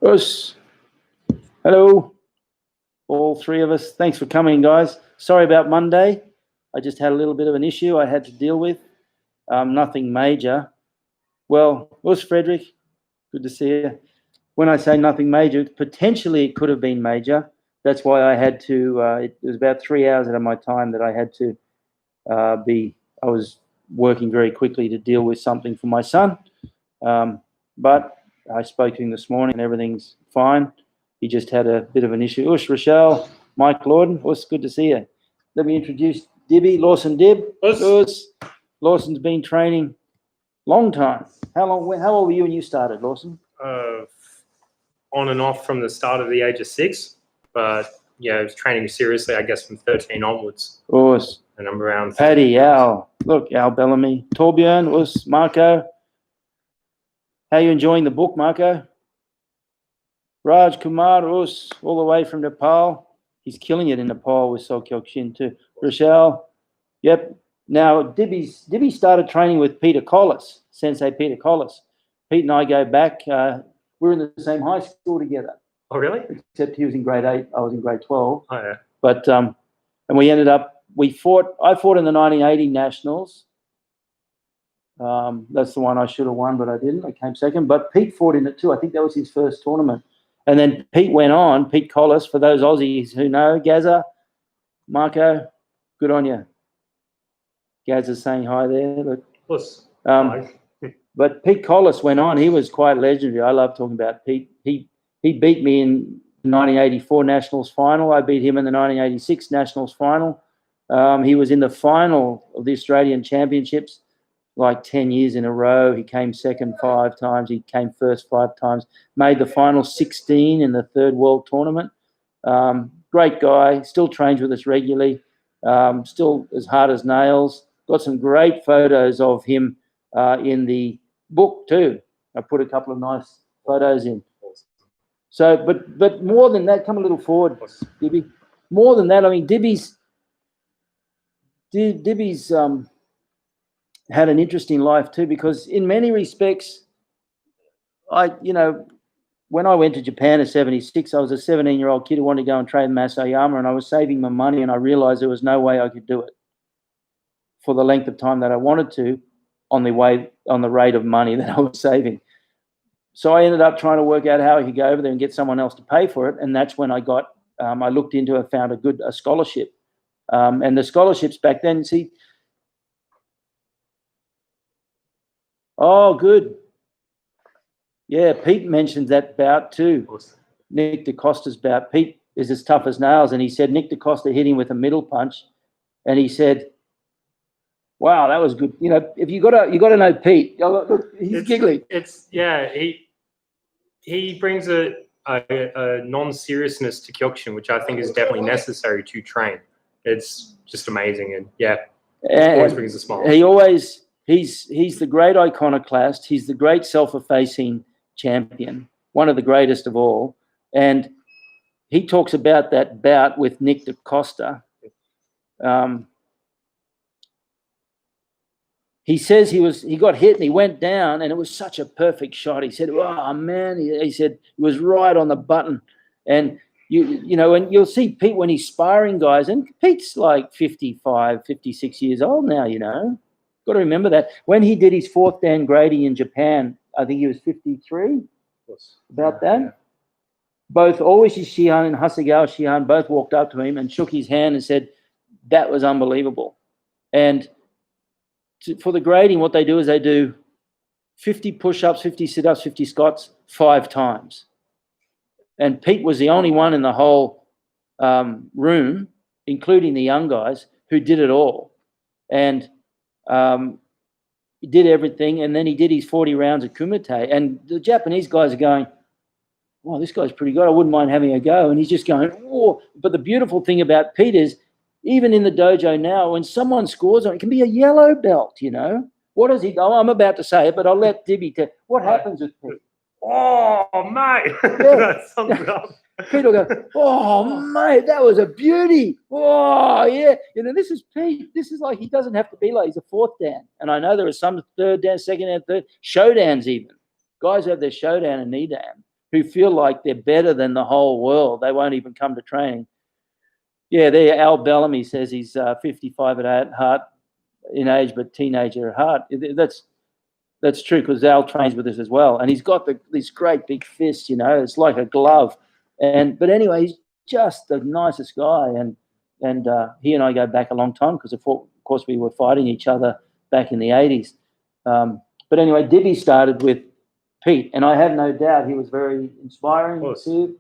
Us. Hello, all three of us. Thanks for coming, guys. Sorry about Monday. I just had a little bit of an issue I had to deal with. Nothing major. Well, us, Frederick. Good to see you. When I say nothing major, potentially it could have been major. That's why I had to. It was about 3 hours out of my time that I had to I was working very quickly to deal with something for my son. But I spoke to him this morning and everything's fine. He just had a bit of an issue. Ush, Rochelle, Mike Lorden, Ush, good to see you. Let me introduce Dibby, Lawson Dib. Ush. Lawson's been training long time. How old were you when you started, Lawson? On and off from the start of the age of 6, but yeah, I was training seriously, I guess, from 13 onwards. Ush. And I'm around. Paddy, Al, look, Al Bellamy, Torbjörn, Ush, Marco. How are you enjoying the book, Marco? Raj Kumar, Us, all the way from Nepal. He's killing it in Nepal with Sokyok Shin too. Rochelle, yep. Now, Dibby started training with Peter Collis, Sensei Peter Collis. Pete and I go back. We're in the same high school together. Oh, really? Except he was in grade 8, I was in grade 12. Oh, yeah. But, and we ended up, I fought in the 1980 Nationals. That's the one I should have won, but I didn't. I came second. But Pete fought in it too. I think that was his first tournament. And then Pete went on, Pete Collis, for those Aussies who know, Gazza, Marco, good on you. Gazza's saying hi there. Look. But Pete Collis went on. He was quite legendary. I love talking about Pete. He beat me in the 1984 Nationals final. I beat him in the 1986 Nationals final. He was in the final of the Australian Championships like 10 years in a row. He came second 5 times. He came first 5 times. Made the final 16 in the third world tournament. Great guy. Still trains with us regularly. Still as hard as nails. Got some great photos of him in the book too. I put a couple of nice photos in. So, but more than that, come a little forward, Dibby. More than that, I mean, Dibby's had an interesting life too, because in many respects, when I went to Japan in 76, I was a 17-year-old kid who wanted to go and train Masayama, and I was saving my money, and I realized there was no way I could do it for the length of time that I wanted to on the rate of money that I was saving. So I ended up trying to work out how I could go over there and get someone else to pay for it, and that's when I looked into it, found a scholarship. And the scholarships back then, see. Oh, good. Yeah, Pete mentioned that bout too. Awesome. Nick DaCosta's bout. Pete is as tough as nails, and he said Nick DaCosta hit him with a middle punch, and he said, "Wow, that was good." You know, if you got to know Pete. Look, he's giggling. He brings a non-seriousness to Kyokushin, which I think is definitely necessary to train. It's just amazing, and always brings a smile. He's the great iconoclast. He's the great self-effacing champion, one of the greatest of all. And he talks about that bout with Nick DaCosta. He says he got hit and he went down, and it was such a perfect shot. He said, "Oh man," he said, it was right on the button. And and you'll see Pete when he's sparring guys, and Pete's like 55, 56 years old now, Got to remember that. When he did his 4th Dan grading in Japan, I think he was 53, about that. Yeah. Both Oishi Shihan and Hasegawa Shihan both walked up to him and shook his hand and said, that was unbelievable. And for the grading, what they do is they do 50 push-ups, 50 sit-ups, 50 squats 5 times. And Pete was the only one in the whole room, including the young guys, who did it all. And he did everything, and then he did his 40 rounds of kumite. And the Japanese guys are going, wow, this guy's pretty good. I wouldn't mind having a go. And he's just going, oh. But the beautiful thing about Pete is, even in the dojo now, when someone scores on it, can be a yellow belt, What does he go? I'm about to say it, but I'll let Dibby tell. What happens with Pete? Oh, mate. Yeah. That sums it up. Pete will go, oh, mate, that was a beauty. Oh, yeah. This is Pete. This is like, he doesn't have to be like, he's a 4th Dan. And I know there are some 3rd Dan, 2nd Dan, 3rd, showdowns even. guys who have their showdown in Edam who feel like they're better than the whole world. They won't even come to training. Yeah, there. Al Bellamy says he's 55 at heart in age, but teenager at heart. That's true because Al trains with us as well, and he's got these great big fists. It's like a glove. But anyway, he's just the nicest guy, and he and I go back a long time because of course we were fighting each other back in the 80s. But anyway, Dibby started with Pete, and I have no doubt he was very inspiring too.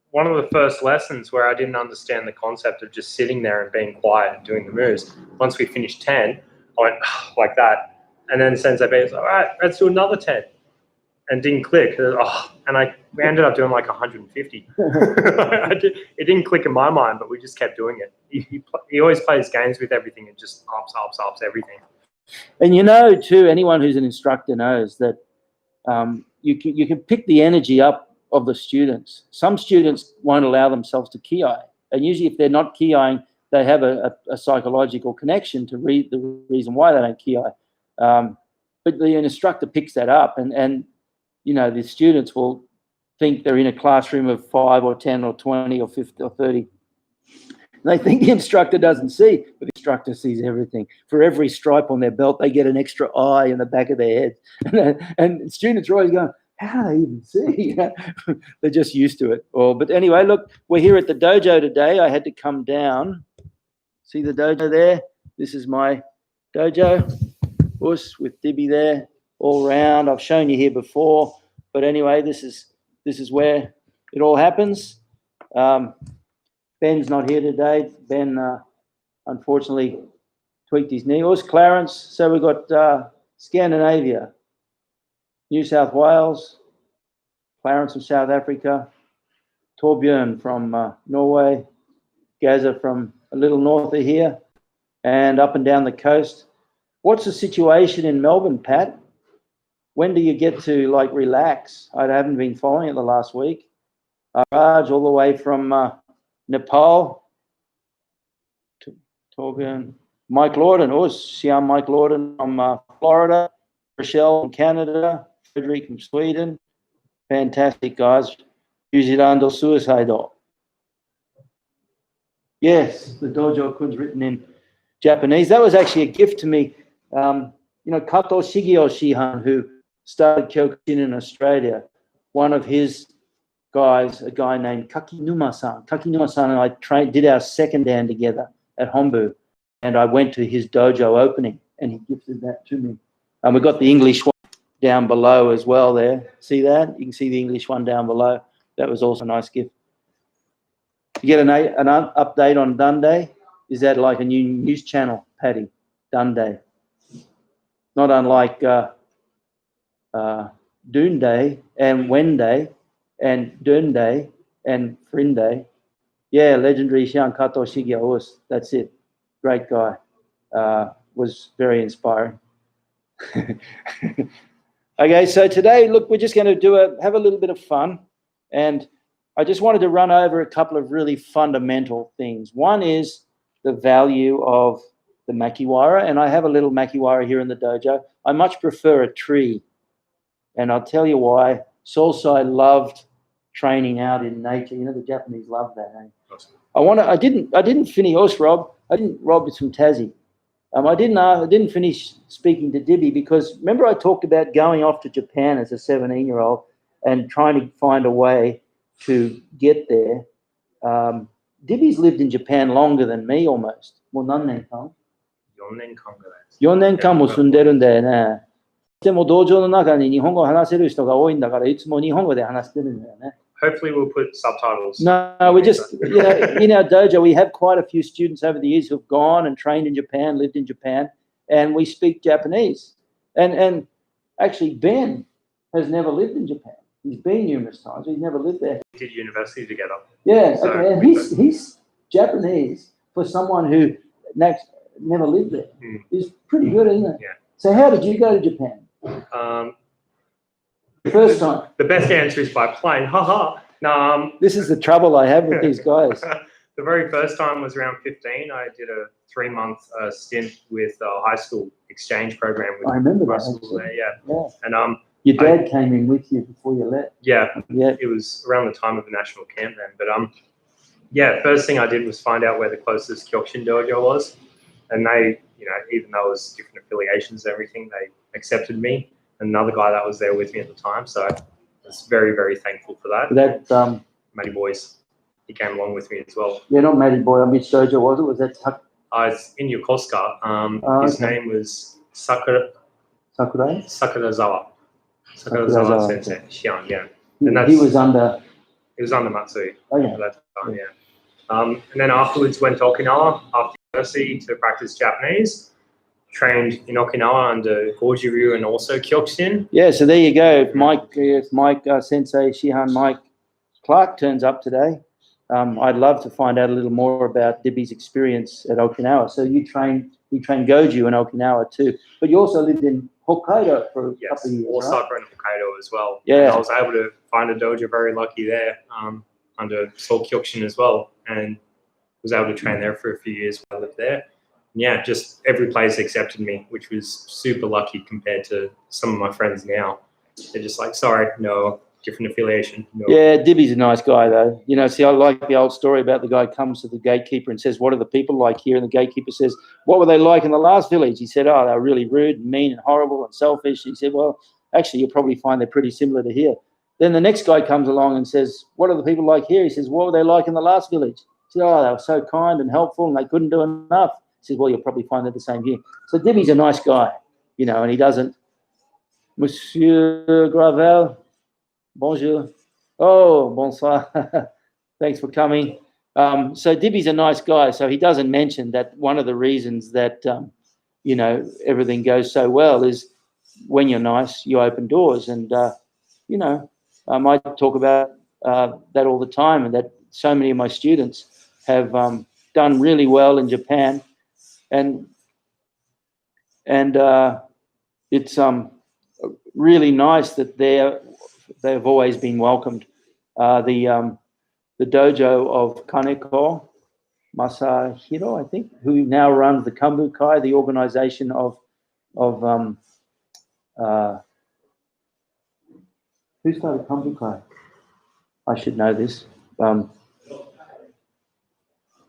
One of the first lessons where I didn't understand the concept of just sitting there and being quiet and doing the moves. Once we finished 10, I went like that, and then Sensei B was like, all right, let's do another 10, and didn't click. And we ended up doing like 150. It didn't click in my mind, but we just kept doing it. He always plays games with everything and just ups everything. And too, anyone who's an instructor knows that you can pick the energy up of the students. Some students won't allow themselves to ki, and usually if they're not kiing, they have a psychological connection to the reason why they don't ki. But the instructor picks that up, and the students will think they're in a classroom of 5 or 10 or 20 or 50 or 30. They think the instructor doesn't see, but the instructor sees everything. For every stripe on their belt, they get an extra eye in the back of their head. And students are always going, how do they even see? They're just used to it. But anyway, look, we're here at the dojo today. I had to come down. See the dojo there? This is my dojo. Us with Dibby there, all round. I've shown you here before. But anyway, this is where it all happens. Ben's not here today. Ben, unfortunately, tweaked his knee. Us, Clarence. So we've got Scandinavia, New South Wales, Clarence from South Africa, Torbjörn from Norway, Gaza from a little north of here, and up and down the coast. What's the situation in Melbourne, Pat? When do you get to relax? I haven't been following it the last week. Raj, all the way from Nepal. Torbjörn. Mike Lorden, Siam Mike Lorden from Florida, Rochelle from Canada, Frederick from Sweden. Fantastic, guys. New Zealand suicide. Yes, the dojo kun's written in Japanese. That was actually a gift to me. Kato Shigeo Shihan, who started Kyokushin in Australia, one of his guys, a guy named Kakinuma-san. Kakinuma-san and I did our second dan together at Hombu, and I went to his dojo opening, and he gifted that to me. And we got the English one down below as well there. See that? You can see the English one down below. That was also a nice gift. You get an update on Dundee? Is that like a new news channel, Paddy? Dundee. Not unlike Doonday and Wenday and Dundee and Frinde. Yeah, legendary Shian Kato Shigeo. That's it. Great guy. Was very inspiring. Okay, so today, look, we're just going to have a little bit of fun, and I just wanted to run over a couple of really fundamental things. One is the value of the makiwara, and I have a little makiwara here in the dojo. I much prefer a tree, and I'll tell you why. Solsai loved training out in nature. The Japanese love that. Eh? Awesome. I didn't finish. Rob is from Tassie. I didn't finish speaking to Dibby because remember I talked about going off to Japan as a 17-year-old and trying to find a way to get there. Dibby's lived in Japan longer than me almost. もう何年間? 4年間ぐらいです。4年間も住んでるんだよね。でも道場の中に日本語を話せる人が多いんだからいつも日本語で話してるんだよね。Hopefully we'll put subtitles. No, we just, in our dojo, we have quite a few students over the years who've gone and trained in Japan, lived in Japan, and we speak Japanese. And actually, Ben has never lived in Japan. He's been numerous times. He's never lived there. We did university together. Yeah, so okay. And he's Japanese for someone who never lived there. Is pretty good, isn't it? Yeah. So how did you go to Japan? First time. The best answer is by plane. Haha. No. This is the trouble I have with these guys. The very first time was around 15. I did a 3-month stint with a high school exchange program. With I remember that. School there, yeah. And Your dad came in with you before you left. Yeah, Yeah. it was around the time of the national camp then. But yeah, first thing I did was find out where the closest Kyokushin dojo was, and they, even though it was different affiliations and everything, they accepted me. Another guy that was there with me at the time, so I was very, very thankful for that. Matty Boys, he came along with me as well. Yeah, not Matty Boy. Which dojo was it? Was that It's in Yokosuka. His name was Sakurazawa Sensei, Xian, yeah. And he was under Matsui at that time, yeah. And then afterwards went to Okinawa after university to practice Japanese. Trained in Okinawa under Goji Ryu and also Kyokushin. Yeah, so there you go. If Mike Sensei Shihan Mike Clark turns up today, I'd love to find out a little more about Dibby's experience at Okinawa. So you trained Goju in Okinawa too, but you also lived in Hokkaido for a couple of years, Osaka and Hokkaido as well. Yeah, and I was able to find a dojo, very lucky there, under Soul Kyokushin as well, and was able to train there for a few years while I lived there. And yeah, just every place accepted me, which was super lucky compared to some of my friends now. They're just like, sorry, no, different affiliation. No. Yeah, Dibby's a nice guy though. See, I like the old story about the guy comes to the gatekeeper and says, what are the people like here? And the gatekeeper says, what were they like in the last village? He said, oh, they were really rude and mean and horrible and selfish. He said, well, actually, you'll probably find they're pretty similar to here. Then the next guy comes along and says, what are the people like here? He says, what were they like in the last village? He said, oh, they were so kind and helpful and they couldn't do enough. He says, well, you'll probably find they're the same here. So Dibby's a nice guy, and he doesn't. Monsieur Gravel, bonjour. Oh, bonsoir. Thanks for coming. So Dibby's a nice guy. So he doesn't mention that one of the reasons that, everything goes so well is when you're nice, you open doors. And, I talk about that all the time, and that so many of my students have done really well in Japan. And it's really nice that they've always been welcomed. The dojo of Kaneko Masahiro, I think, who now runs the Kambukai, the organization of who started Kambukai? I should know this.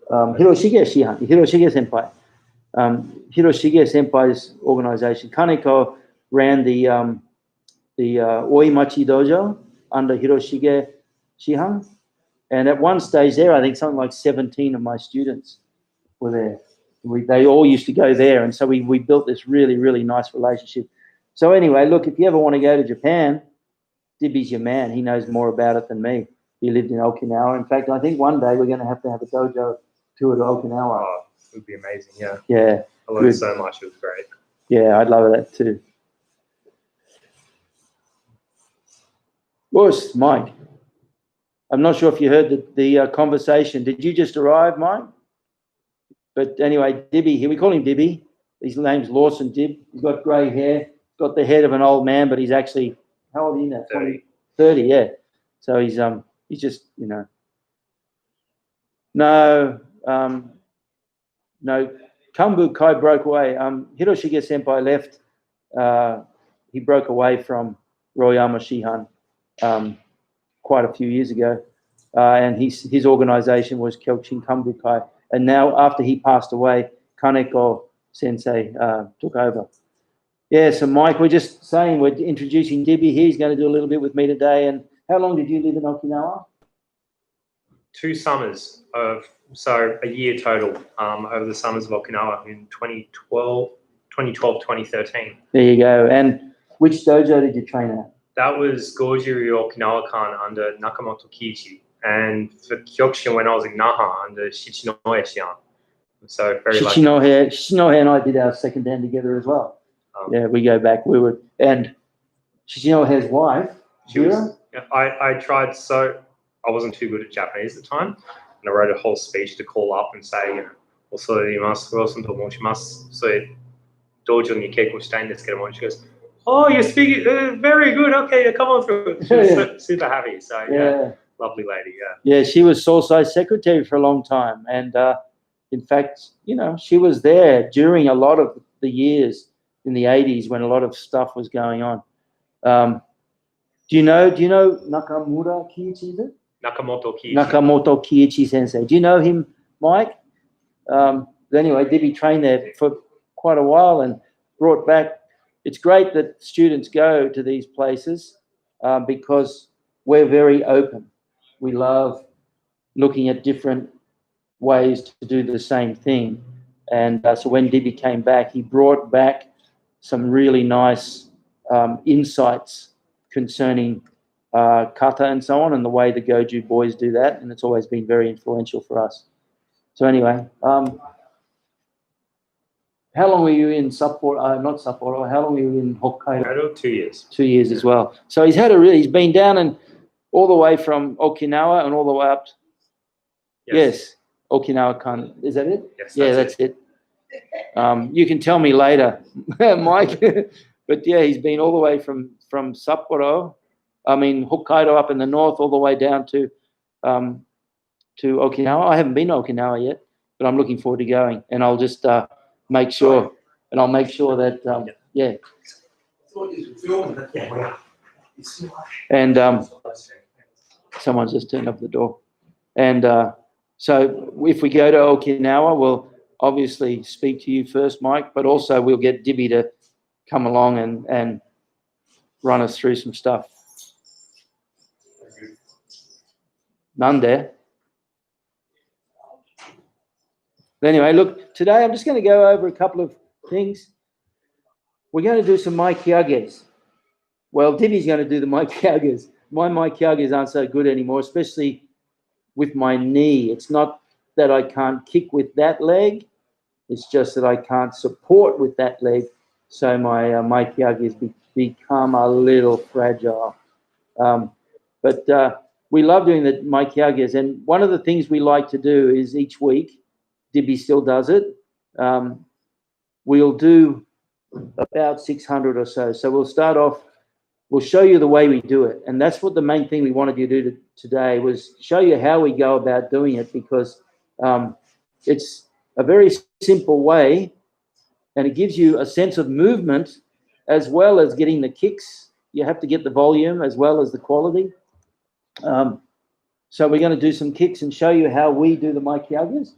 Hiroshige Shihan, Hiroshige Senpai. Hiroshige Senpai's organization. Kaneko ran the Oimachi Dojo under Hiroshige Shihan. And at one stage there, I think something like 17 of my students were there. They all used to go there. And so we built this really, really nice relationship. So anyway, look, if you ever want to go to Japan, Dibby's your man. He knows more about it than me. He lived in Okinawa. In fact, I think one day we're going to have a dojo tour to Okinawa. Oh, it would be amazing, yeah. Yeah. I learned so much. It was great. Yeah, I'd love that too. Whoosh, Mike. I'm not sure if you heard the conversation. Did you just arrive, Mike? But anyway, Dibby here. We call him Dibby. His name's Lawson Dib. He's got grey hair. Got the head of an old man, but he's actually, how old are you now? 30. 30, yeah. So he's just, No, Kambu Kai broke away. Hiroshige Senpai left. He broke away from Royama Shihan quite a few years ago. And his organization was Kyokushin Kambu Kai. And now, after he passed away, Kaneko Sensei took over. Yeah, so Mike, we're just saying, we're introducing Dibby here. He's going to do a little bit with me today. And how long did you live in Okinawa? 2 summers so a year total over the summers of Okinawa in 2012, 2013. There you go. And which dojo did you train at? That was Goju-ryu Okinawa-kan under Nakamoto Kiichi. And for Kyokushin, when I was in Naha, under Shichinohe Shihan. So very lucky. Shichinohe and I did our second dan together as well. Yeah, we go back. And Shichinohe's wife, Shira? I tried, so I wasn't too good at Japanese at the time. And I wrote a whole speech to call up and say, she goes, oh, you're speaking very good. Okay, come on through. She was super happy. So, yeah, lovely lady, yeah. Yeah, she was Sosai's secretary for a long time. And, in fact, she was there during a lot of the years in the 80s when a lot of stuff was going on. Do you know Nakamura Kiichi? Is it? Nakamoto Kiichi. Nakamoto Kiichi Sensei. Do you know him, Mike? Anyway, Dibby trained there for quite a while and brought back. It's great that students go to these places because we're very open. We love looking at different ways to do the same thing. And so when Dibby came back, he brought back some really nice insights concerning kata and so on, and the way the Goju boys do that. And it's always been very influential for us. So anyway, how long were you in Sapporo? Not Sapporo. How long were you in Hokkaido? 2 years. 2 years as well. So he's been down and all the way from Okinawa and all the way up. Yes. Okinawa. Is that it? Yes. Yeah, that's it. You can tell me later, Mike. But yeah, he's been all the way from Sapporo. Hokkaido up in the north, all the way down to Okinawa. I haven't been to Okinawa yet, but I'm looking forward to going. And I'll just make sure that yeah. And someone's just turned up the door. And so if we go to Okinawa, we'll obviously speak to you first, Mike, but also we'll get Dibby to come along and run us through some stuff. None there. Anyway, look, today I'm just going to go over a couple of things. We're going to do some Mai Kyages. Well, Dibby's going to do the Mai Kyages. My Mai Kyages aren't so good anymore, especially with my knee. It's not that I can't kick with that leg. It's just that I can't support with that leg. So my Mai Kyages become a little fragile. But we love doing the Mai Kyages. And one of the things we like to do is each week, Dibby still does it, we'll do about 600 or so. So we'll start off, we'll show you the way we do it. And that's what the main thing we wanted you to do today was show you how we go about doing it, because it's a very simple way and it gives you a sense of movement as well as getting the kicks. You have to get the volume as well as the quality. So we're going to do some kicks and show you how we do the Mai Kyages.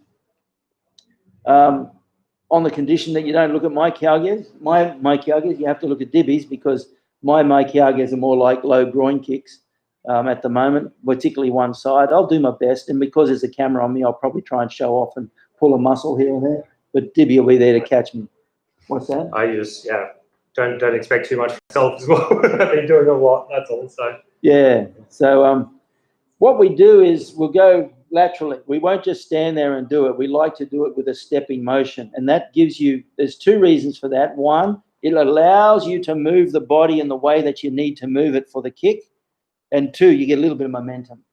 On the condition that you don't look at my Kyages. My Mai Kyages, you have to look at Dibby's, because my Mai Kyages are more like low groin kicks at the moment, particularly one side. I'll do my best, and because there's a camera on me, I'll probably try and show off and pull a muscle here and there, but Dibby will be there to catch me. What's that? I just, don't expect too much for myself as well. I've been doing a lot, that's all. So yeah. So what we do is we'll go laterally. We won't just stand there and do it. We like to do it with a stepping motion. And that gives you, there's two reasons for that. One, it allows you to move the body in the way that you need to move it for the kick. And two, you get a little bit of momentum.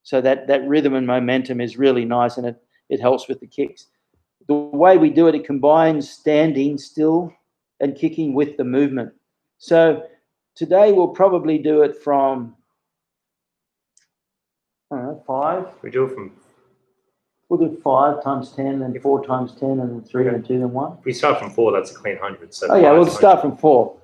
So that rhythm and momentum is really nice, and it helps with the kicks. The way we do it, it combines standing still and kicking with the movement. So today we'll probably do it from 5. we do it from. We'll do 5 times 10, and 4 times 10, and then 3, and 2, and 1. If we start from 4, that's a clean 100. So oh yeah, we'll start from 4.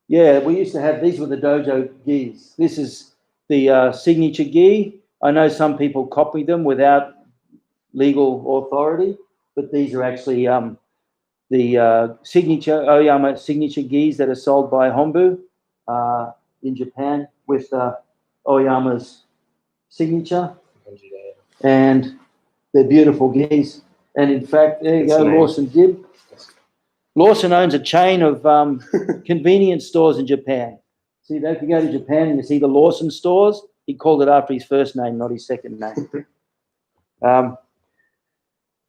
Yeah, we used to have, these were the dojo gis. This is the signature gi. I know some people copy them without legal authority, but these are actually the signature Oyama signature gis that are sold by Hombu in Japan with Oyama's signature, and they're beautiful gis. And in fact, there you go, Lawson Dib. Lawson owns a chain of convenience stores in Japan. See, if you go to Japan and you see the Lawson stores, he called it after his first name, not his second name.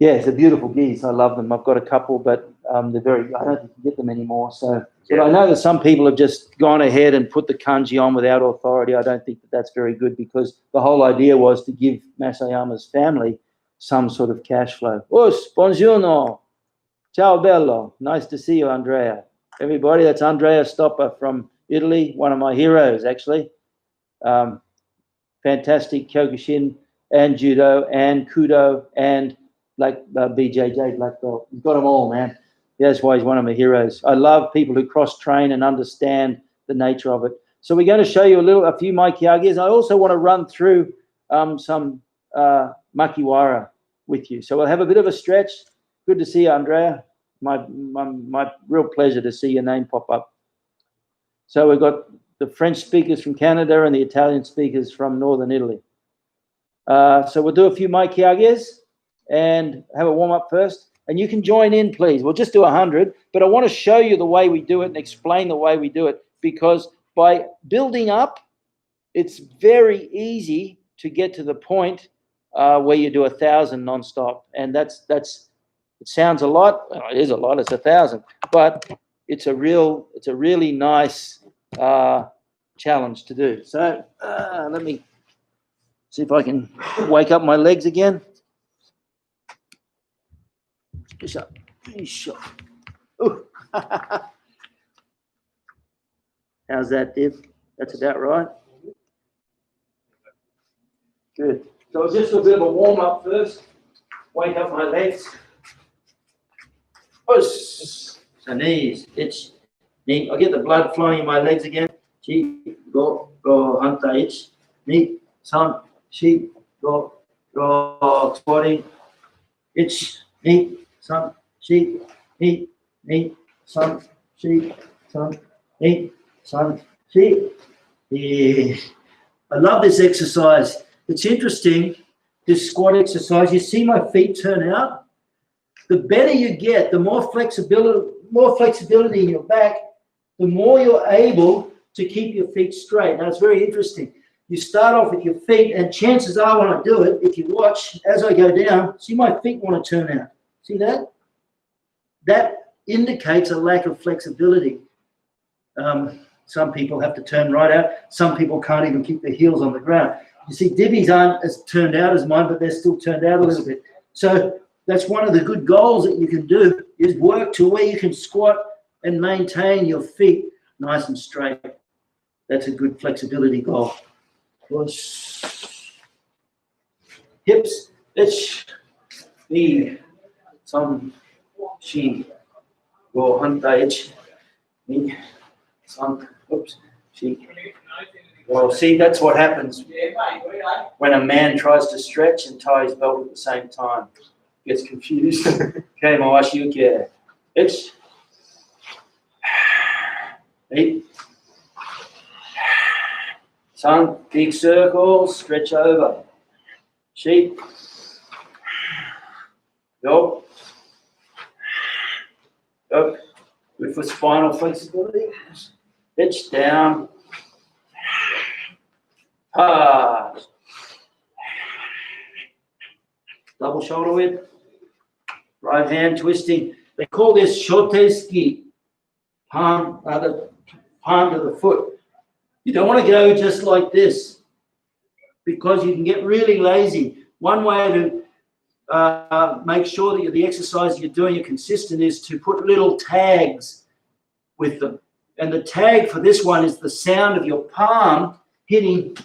Yeah, it's a beautiful gis. I love them. I've got a couple, but they're very, I don't think you can get them anymore. So, but I know that some people have just gone ahead and put the kanji on without authority. I don't think that that's very good, because the whole idea was to give Masayama's family some sort of cash flow. Us, buongiorno. Ciao bello. Nice to see you, Andrea. Everybody, that's Andrea Stopper from Italy, one of my heroes, actually. Fantastic Kyokushin and Judo and Kudo and BJJ, black belt. You've got them all, man. That's why he's one of my heroes. I love people who cross-train and understand the nature of it. So we're going to show you a few Mai Kiages. I also want to run through some Makiwara with you. So we'll have a bit of a stretch. Good to see you, Andrea. My real pleasure to see your name pop up. So we've got the French speakers from Canada and the Italian speakers from Northern Italy. So we'll do a few Mai Kiages and have a warm-up first. And you can join in, please. We'll just do 100, but I want to show you the way we do it and explain the way we do it, because by building up, it's very easy to get to the point where you do 1,000 nonstop. And that's it sounds a lot. Well, it is a lot. It's 1,000, but it's a really nice challenge to do. So let me see if I can wake up my legs again. Ooh. How's that, Div? That's about right. Good. So just a bit of a warm up first. Wake up my legs. Push. So knees. Itch. Knee. I get the blood flowing in my legs again. Chi. Go. Hanta. Itch. Knee. San. Chi. Go. Squatting. Itch. Knee. San. Chi. Knee. San. Chi. San. Knee. San. Chi. Yeah. I love this exercise. It's interesting, this squat exercise. You see my feet turn out? The better you get, the more flexibility in your back, the more you're able to keep your feet straight. Now, it's very interesting. You start off with your feet, and chances are when I do it, if you watch, as I go down, see my feet want to turn out. See that? That indicates a lack of flexibility. Some people have to turn right out. Some people can't even keep their heels on the ground. You see, Divvy's aren't as turned out as mine, but they're still turned out a little bit. So that's one of the good goals that you can do, is work to where you can squat and maintain your feet nice and straight. That's a good flexibility goal. Push. Hips, itch, knee, some, she, go, hanta, itch, knee, some, oops, she. Well, see, that's what happens when a man tries to stretch and tie his belt at the same time. Gets confused. Okay, Mawashiuke. Itch. Eight. Sun, big circle, stretch over. Sheep. Go. Go. Good for spinal flexibility. Itch down. Double shoulder width. Right hand twisting. They call this shoteski. Palm to the foot. You don't want to go just like this, because you can get really lazy. One way to make sure that the exercise you're doing are consistent is to put little tags with them. And the tag for this one is the sound of your palm hitting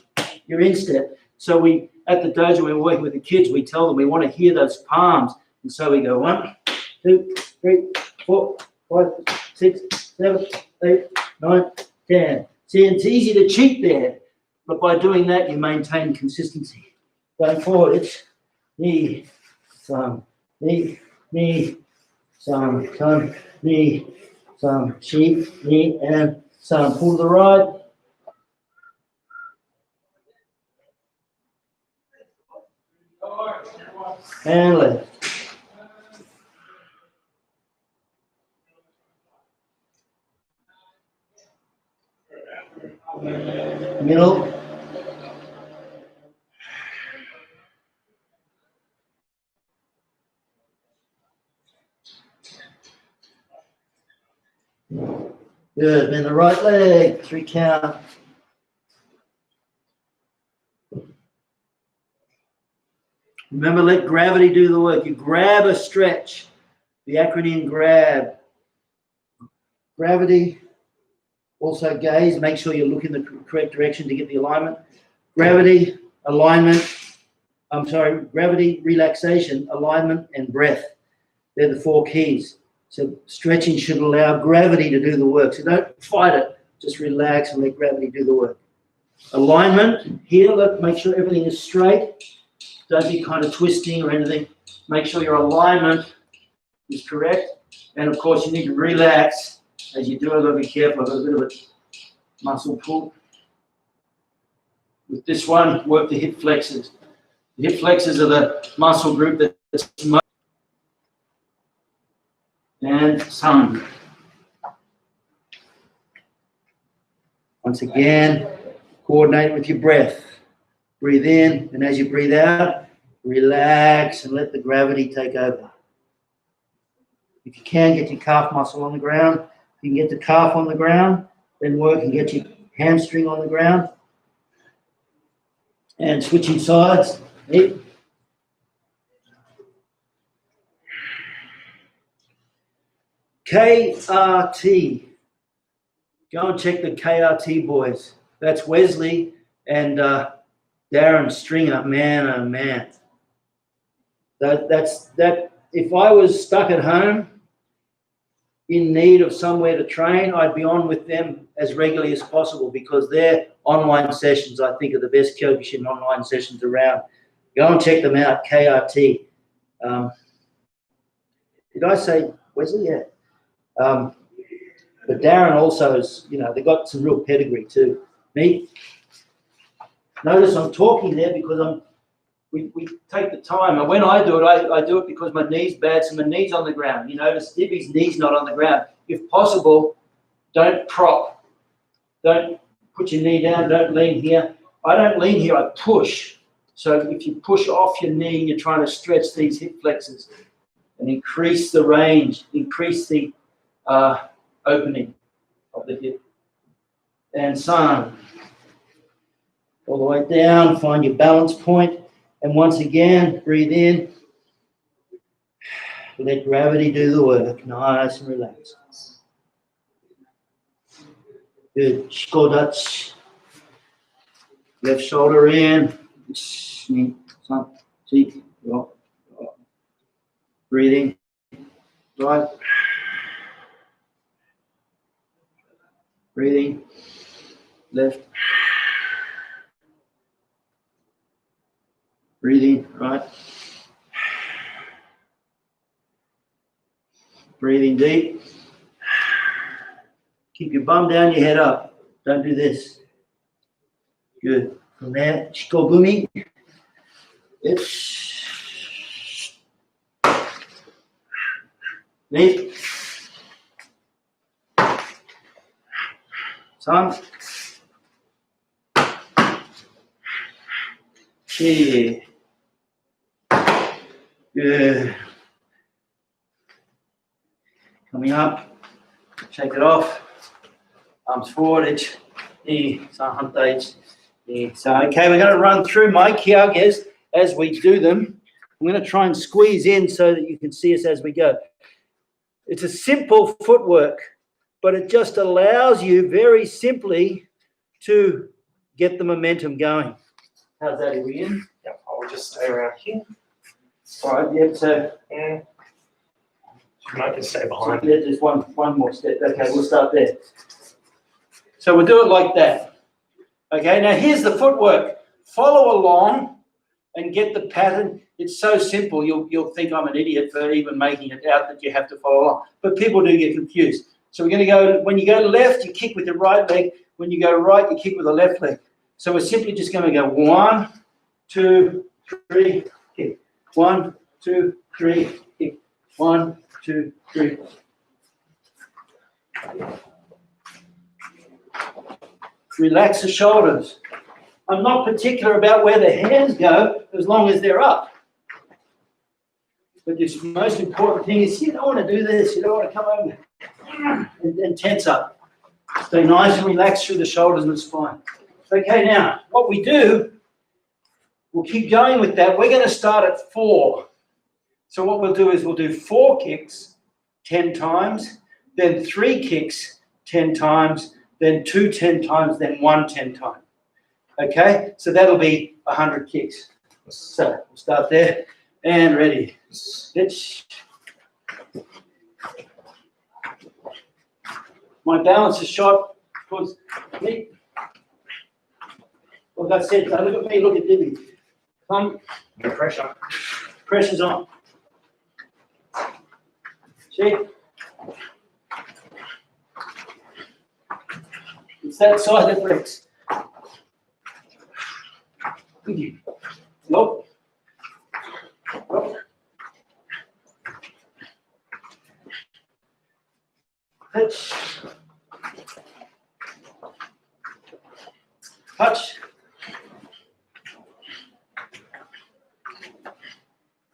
your instep. So we, at the dojo, when we're working with the kids, we tell them we want to hear those palms. And so we go 1, 2, 3, 4, 5, 6, 7, 8, 9, 10. See, it's easy to cheat there, but by doing that, you maintain consistency. Going forward, it's knee, some, knee, some, knee, some, sheep, knee, and some. Pull to the right. And left. Middle. Good. Bend the right leg. 3 count. Remember, let gravity do the work. You grab a stretch. The acronym GRAB. Gravity. Also gaze. Make sure you look in the correct direction to get the alignment. Gravity, alignment. Gravity, relaxation, alignment, and breath. They're the 4 keys. So stretching should allow gravity to do the work. So don't fight it. Just relax and let gravity do the work. Alignment here, make sure everything is straight. Don't be kind of twisting or anything. Make sure your alignment is correct. And of course, you need to relax as you do it. I've got to be careful. I've got a bit of a muscle pull. With this one, work the hip flexors. The hip flexors are the muscle group that's most. And sun. Once again, coordinate with your breath. Breathe in, and as you breathe out, relax and let the gravity take over. If you can, get your calf muscle on the ground. If you can get the calf on the ground, then work and get your hamstring on the ground. And switching sides. KRT. Go and check the KRT boys. That's Wesley and Darren Stringer. Man, oh man. That. If I was stuck at home in need of somewhere to train, I'd be on with them as regularly as possible because their online sessions, I think, are the best Kyokushin online sessions around. Go and check them out, KRT. Did I say Wesley? Yeah. But Darren also is, they've got some real pedigree too. Me, notice I'm talking there because we take the time. And when I do it, I do it because my knee's bad, so my knee's on the ground. You notice Dibby's knee's not on the ground. If possible, don't prop. Don't put your knee down. Don't lean here. I don't lean here. I push. So if you push off your knee, you're trying to stretch these hip flexors and increase the range, increase the opening of the hip. And sun. All the way down, find your balance point. And once again, breathe in. Let gravity do the work. Nice and relaxed. Good. Shikodachi. Left shoulder in. Breathing. Right. Breathing. Left. Breathing, right. Breathing deep. Keep your bum down, your head up. Don't do this. Good. From there, shikogumi. It's deep. Sun. Yeah. Good. Coming up, shake it off. Arms forward, edge, knee, edge, knee. So, okay, we're going to run through my kyages as we do them. I'm going to try and squeeze in so that you can see us as we go. It's a simple footwork, but it just allows you very simply to get the momentum going. How's that, are we in? Yep, I'll just stay around here. All right, yeah, so you might just stay behind. Yeah, just one more step. Okay, we'll start there. So we'll do it like that. Okay, now here's the footwork. Follow along and get the pattern. It's so simple. You'll think I'm an idiot for even making it out that you have to follow along. But people do get confused. So we're going to go, when you go left, you kick with the right leg. When you go right, you kick with the left leg. So we're simply just going to go 1, 2, 3, kick. 1, 2, 3, kick. 1, 2, 3. Relax the shoulders. I'm not particular about where the hands go as long as they're up. But the most important thing is you don't want to do this. You don't want to come over and tense up. Stay nice and relaxed through the shoulders and the spine. Okay, now, what we do, we'll keep going with that. We're going to start at 4. So what we'll do is we'll do 4 kicks 10 times, then 3 kicks 10 times, then 2 10 times, then 1 10 times. Okay, so that'll be 100 kicks. So we'll start there and ready. Pitch. my balance is shot because me. Like I said, look at me, look at Libby. No pressure. Pressure's on. See? It's that side that breaks. Nope. Nope. Touch. Touch.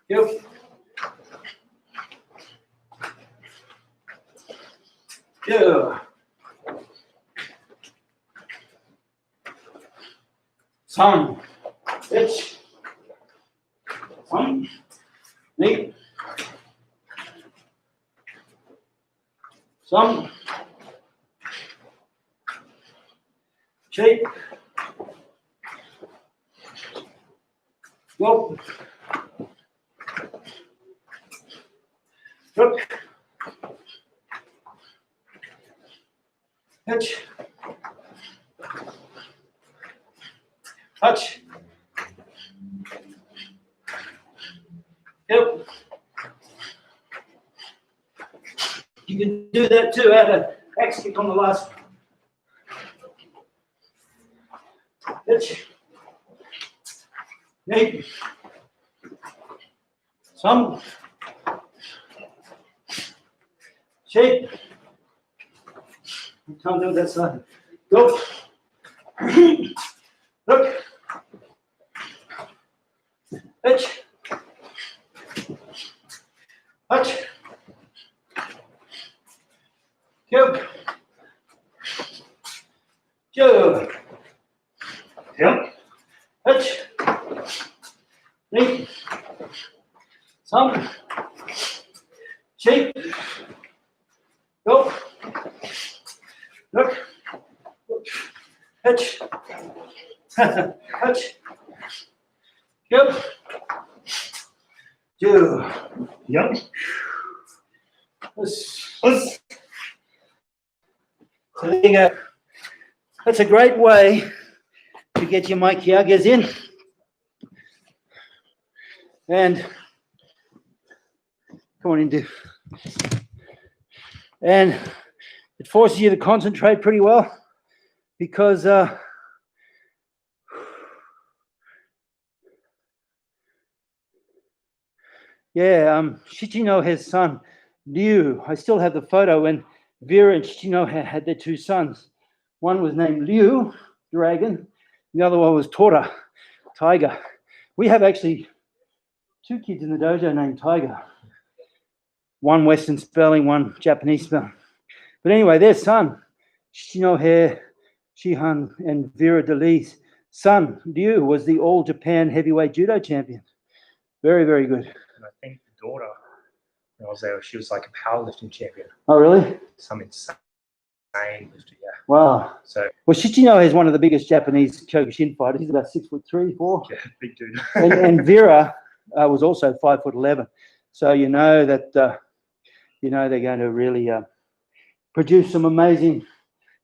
Yep. Yeah. Some. Pitch. Some. Knee. Some. Shape. Go. Hook. Pitch. Touch. Yep. You can do that too. Add an X kick on the last one. Pitch. Knee. Some. Shape. Can't do that side. Go. Look. Pitch. Touch. Kick. Jump. Yep. Pitch. Knee. Some. Shape. Go. Look. Pitch. Touch. Yep. Do. Yep. So there you go. That's a great way to get your Maikiagas in. And come on into. And it forces you to concentrate pretty well because Shichino, his son, Liu. I still have the photo when Vera and Shichino had their two sons. One was named Liu, dragon. The other one was Tora, tiger. We have actually two kids in the dojo named Tiger. One Western spelling, one Japanese spelling. But anyway, their son, Shinohe Shihan and Vera Deli's son, Liu, was the All Japan heavyweight judo champion. Very, very good. And I think the daughter, when I was there, she was like a powerlifting champion. Oh, really? Some insane lifter, yeah. Wow. So, well, Shichino is one of the biggest Japanese Kyokushin fighters. He's about 6'3", 4. Yeah, big dude. and Vera was also 5'11". So you know that they're going to really produce some amazing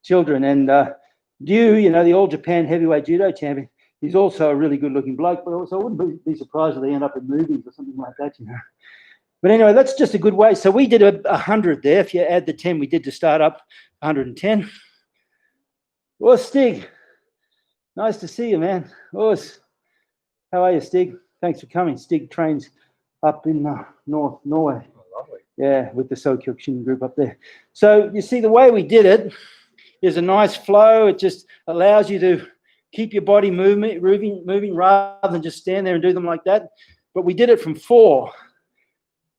children. And Liu, the All Japan heavyweight judo champion, he's also a really good-looking bloke. But also, I wouldn't be surprised if they end up in movies or something like that, But anyway, that's just a good way. So we did 100 there. If you add the 10 we did to start up, 110. Well, Stig, nice to see you, man. How are you, Stig? Thanks for coming. Stig trains up in North Norway. Oh, lovely. Yeah, with the Kyokushin group up there. So you see, the way we did it is a nice flow. It just allows you to keep your body moving rather than just stand there and do them like that. But we did it from 4.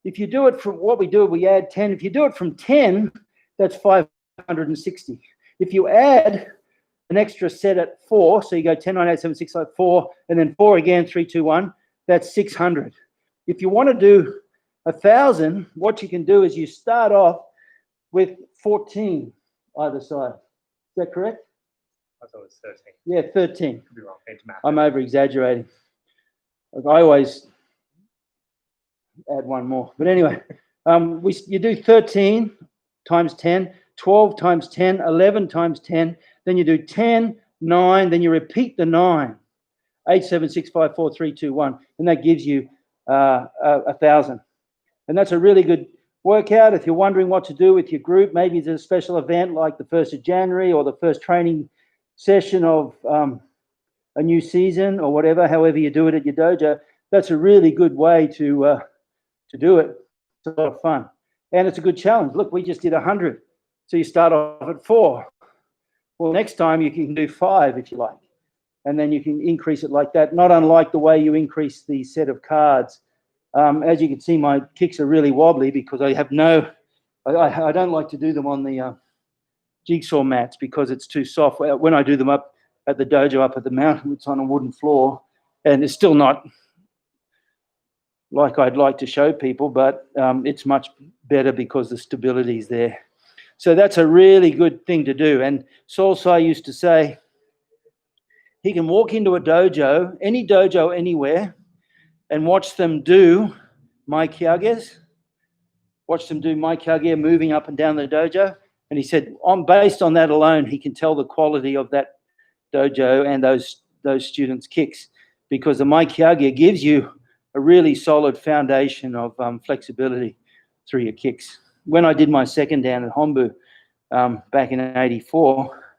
If you do it from what we do, we add 10. If you do it from 10, that's 560. If you add an extra set at 4, so you go 10, 9, 8, 7, 6, 5, 4, and then 4 again, 3, 2, 1, that's 600. If you want to do 1,000, what you can do is you start off with 14 either side. Is that correct? I thought it was 13. Yeah, 13. Could be wrong. I'm over-exaggerating. I always add one more. But anyway, you do 13 times 10. 12 times 10, 11 times 10. Then you do 10, 9, then you repeat the 9. 8, 7, 6, 5, 4, 3, 2, 1. And that gives you 1,000. And that's a really good workout. If you're wondering what to do with your group, maybe there's a special event like the 1st of January or the first training session of a new season or whatever, however you do it at your dojo, that's a really good way to do it. It's a lot of fun. And it's a good challenge. Look, we just did 100. So you start off at 4. Well, next time you can do 5 if you like. And then you can increase it like that, not unlike the way you increase the set of cards. As you can see, my kicks are really wobbly because I have I don't like to do them on the jigsaw mats because it's too soft. When I do them up at the dojo, up at the mountain, it's on a wooden floor, and it's still not like I'd like to show people, but it's much better because the stability is there. So that's a really good thing to do. And Solsai used to say he can walk into a dojo, any dojo anywhere, and watch them do mai kyages, moving up and down the dojo. And he said, based on that alone, he can tell the quality of that dojo and those students' kicks, because the mai kyage gives you a really solid foundation of flexibility through your kicks. When I did my second dan at Hombu back in '84,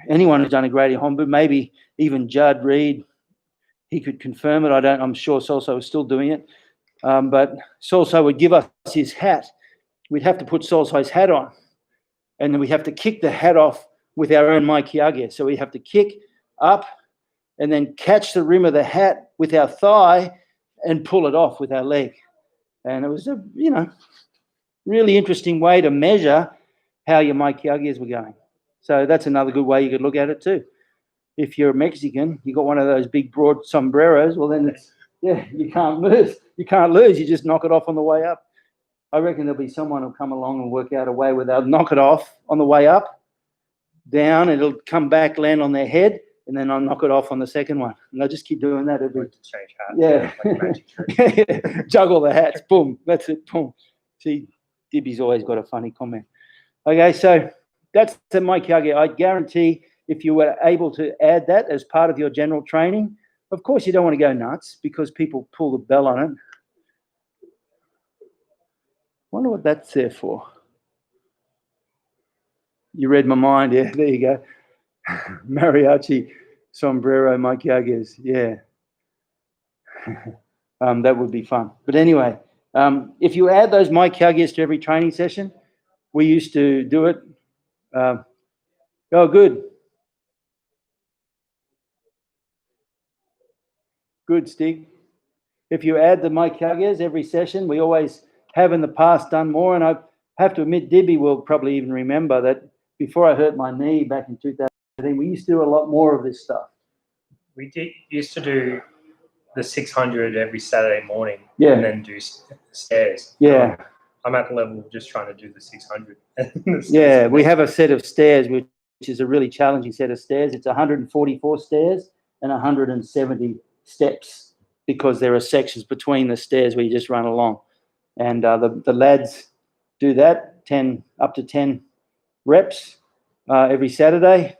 anyone who's done a grade at Hombu, maybe even Judd Reed, he could confirm it. I'm sure Solso was still doing it. But Solso would give us his hat. We'd have to put Solso's hat on, and then we have to kick the hat off with our own mai kyage. So we have to kick up and then catch the rim of the hat with our thigh and pull it off with our leg. And it was a, really interesting way to measure how your mai kyages were going. So that's another good way you could look at it too. If you're a Mexican, you got one of those big broad sombreros, well then you can't lose. You can't lose. You just knock it off on the way up. I reckon there'll be someone who'll come along and work out a way where they'll knock it off on the way up, down, and it'll come back, land on their head, and then I'll knock it off on the second one. And they'll just keep doing that every. Change hats. Yeah. Like magic trick. Juggle the hats. Boom. That's it. Boom. See, Dibby's always got a funny comment. Okay, so that's the mai kyage. I guarantee if you were able to add that as part of your general training, of course you don't want to go nuts because people pull the bell on it. Wonder what that's there for. You read my mind, yeah. There you go. Mariachi sombrero mai kyages, yeah. That would be fun. But anyway, if you add those mai kyages to every training session, we used to do it. Oh, good. Good, Stig. If you add the mai kyages every session, we always have in the past done more, and I have to admit, Dibby will probably even remember that before I hurt my knee back in 2018, we used to do a lot more of this stuff. We used to do the 600 every Saturday morning, Yeah. and then do stairs. Yeah. I'm at the level of just trying to do the 600. Yeah, we have a set of stairs, which is a really challenging set of stairs. It's 144 stairs and 170 steps because there are sections between the stairs where you just run along. And the lads do that, up to 10 reps every Saturday.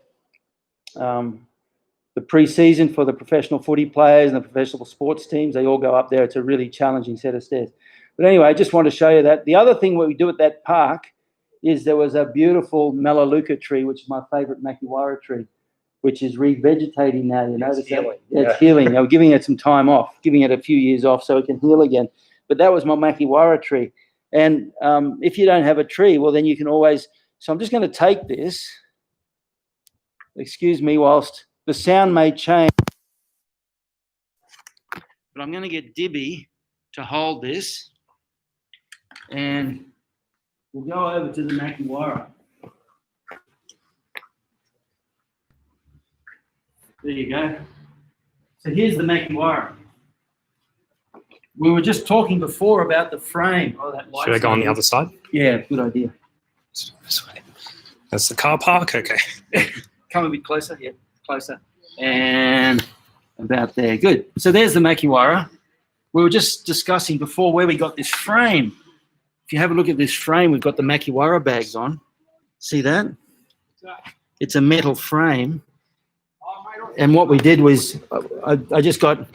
The pre-season for the professional footy players and the professional sports teams, they all go up there. It's a really challenging set of stairs. But anyway, I just want to show you that. The other thing what we do at that park is there was a beautiful Melaleuca tree, which is my favourite Makiwara tree, which is revegetating now. You notice that? Yeah, it's healing. They were giving it some time off, giving it a few years off so it can heal again. But that was my Makiwara tree. And if you don't have a tree, well, then you can always... So I'm just going to take this. Excuse me whilst the sound may change. But I'm going to get Dibby to hold this. And we'll go over to the Makiwara. There you go. So here's the Makiwara. We were just talking before about the frame. Oh, that Should I go on the other side? Yeah, good idea. This way. That's the car park? Okay. Come a bit closer. Yeah, closer. And about there. Good. So there's the Makiwara. We were just discussing before where we got this frame if you have a look at this frame, we've got the Makiwara bags on. See that? It's a metal frame. And what we did was I just got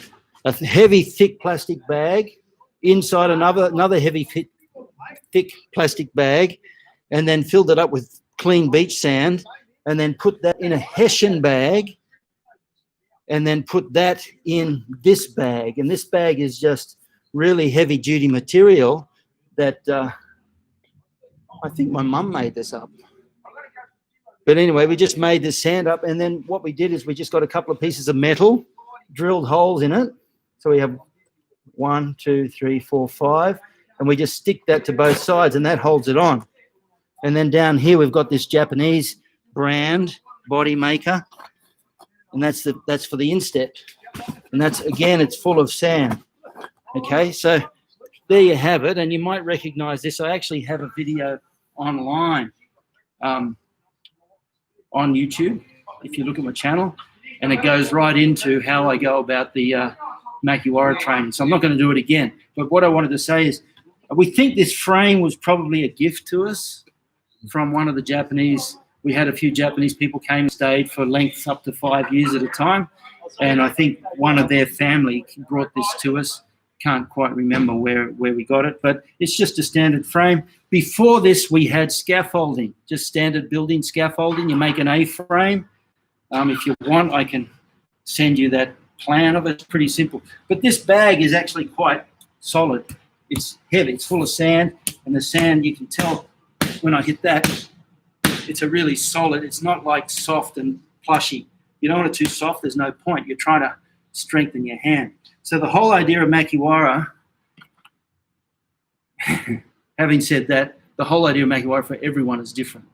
a heavy, thick plastic bag inside another heavy, thick plastic bag, and then filled it up with clean beach sand, and then put that in a Hessian bag, and then put that in this bag. And this bag is just really heavy-duty material that I think my mum made this up. But anyway, we just made this sand up, and then what we did is we just got a couple of pieces of metal, drilled holes in it. So we have 1, 2, 3, 4, 5, and we just stick that to both sides, and that holds it on. And then down here we've got this Japanese brand body maker, and that's for the instep. And that's, again, it's full of sand. Okay, so there you have it, and you might recognize this. I actually have a video online on YouTube, if you look at my channel, and it goes right into how I go about the Makiwara training. So I'm not going to do it again. But what I wanted to say is we think this frame was probably a gift to us from one of the Japanese. We had a few Japanese people came and stayed for lengths up to 5 years at a time. And I think one of their family brought this to us. Can't quite remember where we got it, but it's just a standard frame. Before this, we had scaffolding, just standard building scaffolding. You make an A-frame. If you want, I can send you that plan of it. It's pretty simple. But this bag is actually quite solid. It's heavy. It's full of sand, and the sand, you can tell when I hit that, it's a really solid. It's not like soft and plushy. You don't want it too soft. There's no point. You're trying to strengthen your hand. So the whole idea of Makiwara, having said that, the whole idea of Makiwara for everyone is different.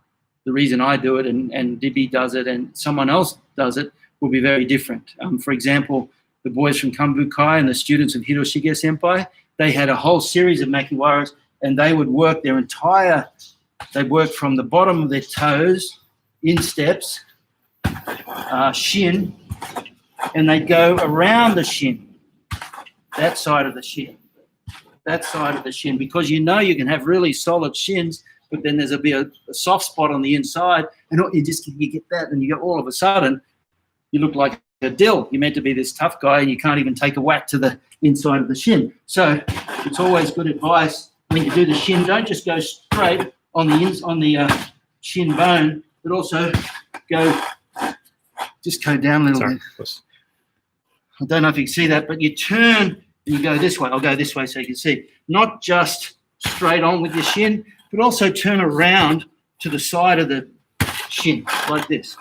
The reason I do it and Dibby does it and someone else does it will be very different. For example, the boys from Kambukai and the students of Hiroshige Senpai, they had a whole series of Makiwaras, and they would work their entire, they worked from the bottom of their toes, insteps, shin, and they'd go around the shin. That side of the shin, because you know you can have really solid shins, but then there'll be a soft spot on the inside, and you get that, and you go all of a sudden, you look like a dill. You're meant to be this tough guy, and you can't even take a whack to the inside of the shin. So it's always good advice when you do the shin. Don't just go straight on the shin bone, but also go down a little bit. I don't know if you can see that, but you turn and you go this way. I'll go this way so you can see. Not just straight on with your shin, but also turn around to the side of the shin, like this.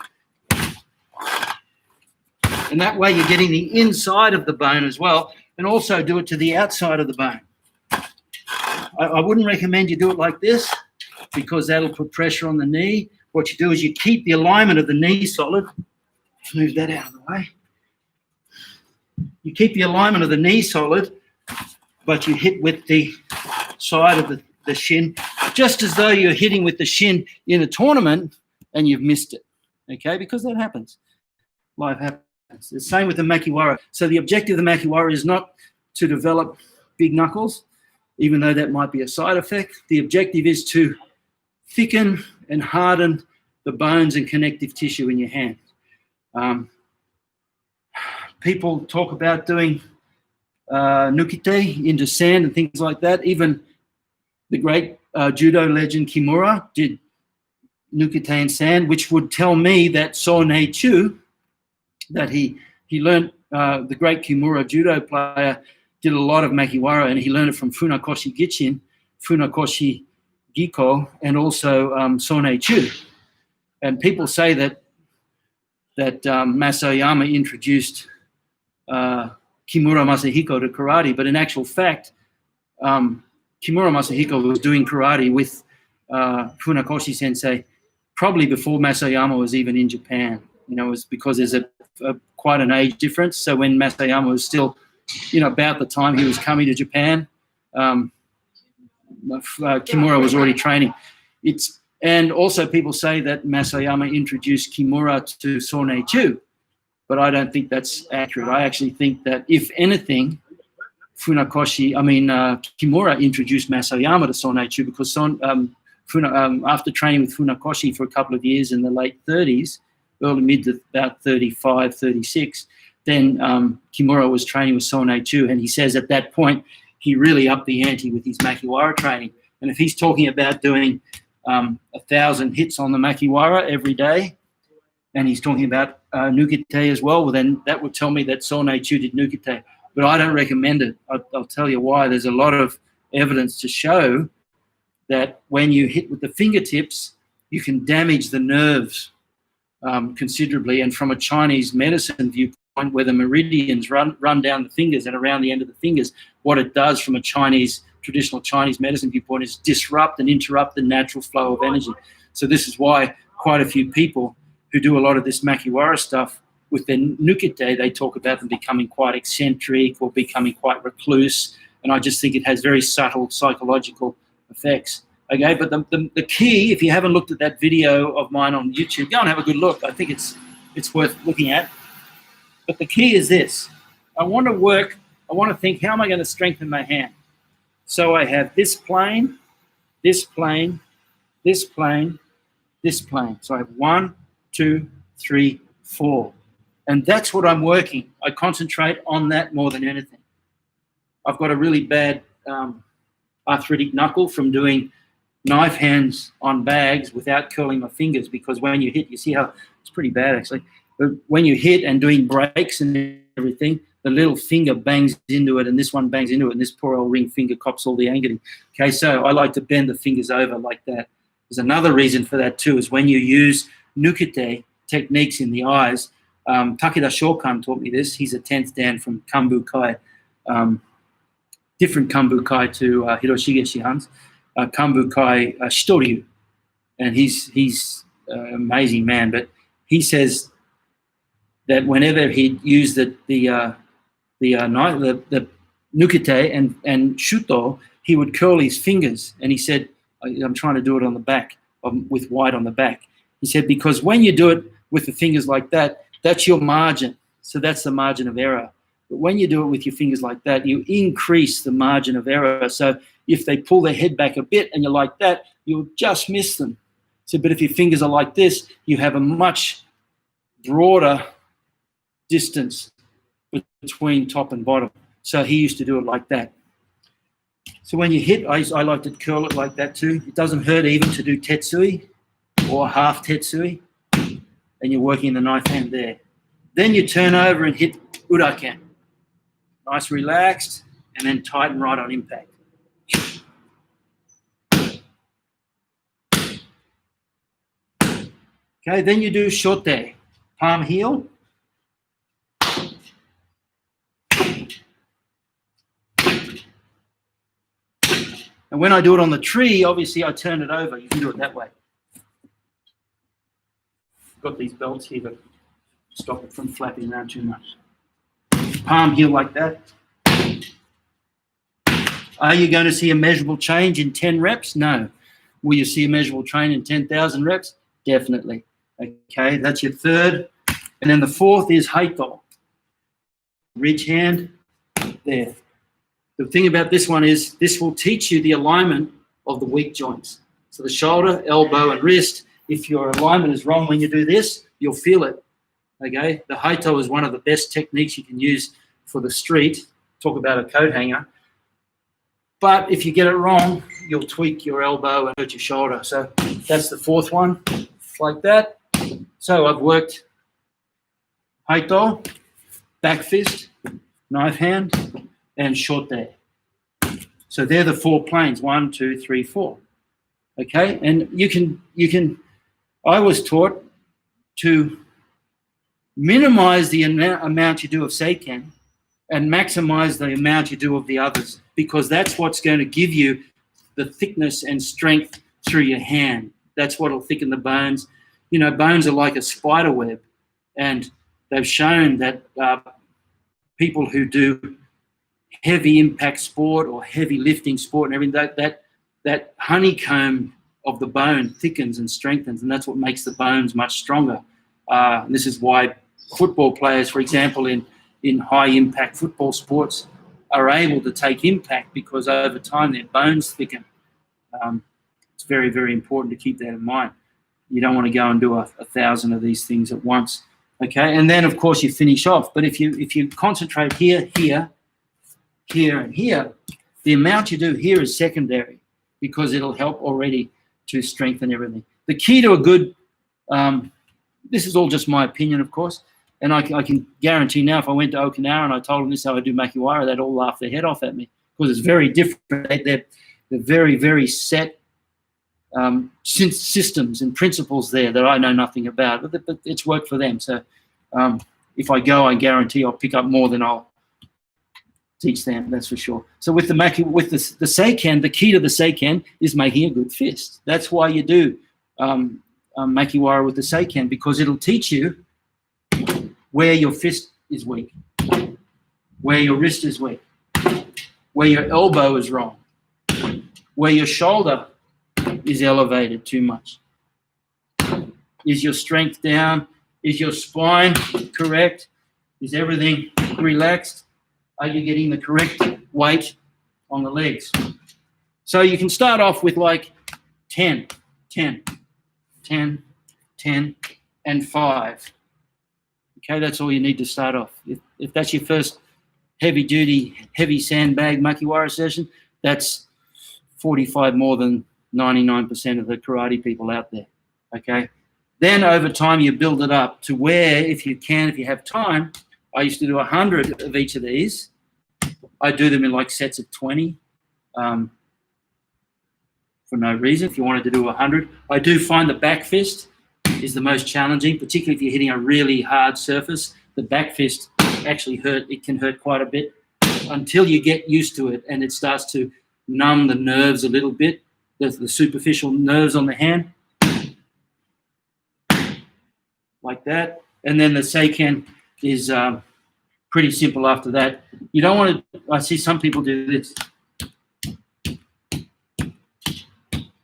And that way you're getting the inside of the bone as well, and also do it to the outside of the bone. I wouldn't recommend you do it like this, because that'll put pressure on the knee. What you do is you keep the alignment of the knee solid. Move that out of the way. You keep the alignment of the knee solid, but you hit with the side of the shin, just as though you're hitting with the shin in a tournament and you've missed it, okay? Because that happens. Life happens. The same with the Makiwara. So the objective of the Makiwara is not to develop big knuckles, even though that might be a side effect. The objective is to thicken and harden the bones and connective tissue in your hand. People talk about doing nukite into sand and things like that. Even the great judo legend Kimura did nukite in sand, which would tell me that So Nei-chu, that he learned, the great Kimura judo player, did a lot of Makiwara, and he learned it from Funakoshi Gichin, Funakoshi Giko, and also So Nei-chu. And people say that Masayama introduced Kimura Masahiko to karate, but in actual fact, Kimura Masahiko was doing karate with Funakoshi Sensei probably before Masayama was even in Japan. You know, it was because there's quite an age difference. So when Masayama was still, about the time he was coming to Japan, Kimura was already training. And also people say that Masayama introduced Kimura to So Nei-chu, but I don't think that's accurate. I actually think that, if anything, Kimura introduced Masoyama to Sonaichu because after training with Funakoshi for a couple of years in the late 30s, early mid to about 35, 36, then Kimura was training with Sonaichu, and he says at that point he really upped the ante with his Makiwara training. And if he's talking about doing 1,000 hits on the Makiwara every day, and he's talking about Nukite as well then that would tell me that Sonaichu did Nukite. But I don't recommend it. I'll tell you why. There's a lot of evidence to show that when you hit with the fingertips, you can damage the nerves considerably. And from a Chinese medicine viewpoint, where the meridians run down the fingers and around the end of the fingers, what it does from a traditional Chinese medicine viewpoint is disrupt and interrupt the natural flow of energy. So this is why quite a few people who do a lot of this Makiwara stuff with their Nukite, they talk about them becoming quite eccentric or becoming quite recluse. And I just think it has very subtle psychological effects. Okay, but the key, if you haven't looked at that video of mine on YouTube, go and have a good look. I think it's worth looking at. But the key is this. I want to think, how am I going to strengthen my hand? So I have this plane, this plane, this plane, this plane. So I have 1, 2, 3, 4. And that's what I'm working. I concentrate on that more than anything. I've got a really bad arthritic knuckle from doing knife hands on bags without curling my fingers, because when you hit, you see how it's pretty bad actually. But when you hit and doing breaks and everything, the little finger bangs into it and this one bangs into it and this poor old ring finger cops all the angeling. Okay, so I like to bend the fingers over like that. There's another reason for that too, is when you use Nukite techniques in the eyes. Takeda Shokan taught me this. He's a 10th Dan from Kambukai, different Kambukai to Hiroshige Shihan's, Kambukai Shitoryu, and he's an amazing man. But he says that whenever he'd use the Nukite and Shuto, he would curl his fingers, and he said, I'm trying to do it on the back, with white on the back. He said, because when you do it with the fingers like that, that's your margin. So that's the margin of error. But when you do it with your fingers like that, you increase the margin of error. So if they pull their head back a bit and you're like that, you'll just miss them. So, but if your fingers are like this, you have a much broader distance between top and bottom. So he used to do it like that. So when you hit, I like to curl it like that too. It doesn't hurt even to do tetsui or half tetsui. And you're working the knife hand there. Then you turn over and hit uraken. Nice relaxed, and then tighten right on impact. Okay, then you do shote, palm heel. And when I do it on the tree, obviously I turn it over. You can do it that way. Got these belts here that stop it from flapping around too much. Palm heel like that. Are you going to see a measurable change in 10 reps? No. Will you see a measurable change in 10,000 reps? Definitely. Okay, that's your third. And then the fourth is haito. Ridge hand there. The thing about this one is this will teach you the alignment of the weak joints. So the shoulder, elbow, and wrist. If your alignment is wrong when you do this, you'll feel it, okay? The haito is one of the best techniques you can use for the street. Talk about a coat hanger. But if you get it wrong, you'll tweak your elbow and hurt your shoulder. So that's the fourth one, like that. So I've worked haito, back fist, knife hand, and shote. So they're the 4 planes, 1, 2, 3, 4. Okay, and you can. I was taught to minimize the amount you do of seiken and maximize the amount you do of the others, because that's what's going to give you the thickness and strength through your hand. That's what will thicken the bones. You know, bones are like a spider web, and they've shown that people who do heavy impact sport or heavy lifting sport and everything, that honeycomb of the bone thickens and strengthens, and that's what makes the bones much stronger. This is why football players, for example, in high impact football sports, are able to take impact because over time their bones thicken. It's very, very important to keep that in mind. You don't want to go and do 1,000 of these things at once. Okay, and then of course you finish off. But if you concentrate here, here, here, and here, the amount you do here is secondary because it'll help already to strengthen everything. The key to a good, this is all just my opinion, of course, and I can guarantee now if I went to Okinawa and I told them this is how I do Makiwara, they'd all laugh their head off at me because it's very different. They're very, very set systems and principles there that I know nothing about, but it's worked for them. So if I go, I guarantee I'll pick up more than I'll teach them, that's for sure. So with the seiken, the key to the seiken is making a good fist. That's why you do Makiwara with the seiken, because it'll teach you where your fist is weak, where your wrist is weak, where your elbow is wrong, where your shoulder is elevated too much. Is your strength down? Is your spine correct? Is everything relaxed? Are you getting the correct weight on the legs? So you can start off with like 10, 10, 10, 10, and 5. Okay, that's all you need to start off. If that's your first heavy-duty, heavy sandbag Makiwara session, that's 45 more than 99% of the karate people out there, okay? Then over time you build it up to where, if you have time, I used to do 100 of each of these. I do them in like sets of 20 for no reason. If you wanted to do 100, I do find the back fist is the most challenging, particularly if you're hitting a really hard surface. The back fist actually can hurt quite a bit until you get used to it and it starts to numb the nerves a little bit, the superficial nerves on the hand, like that. And then the seiken is pretty simple after that. You don't want to, I see some people do this.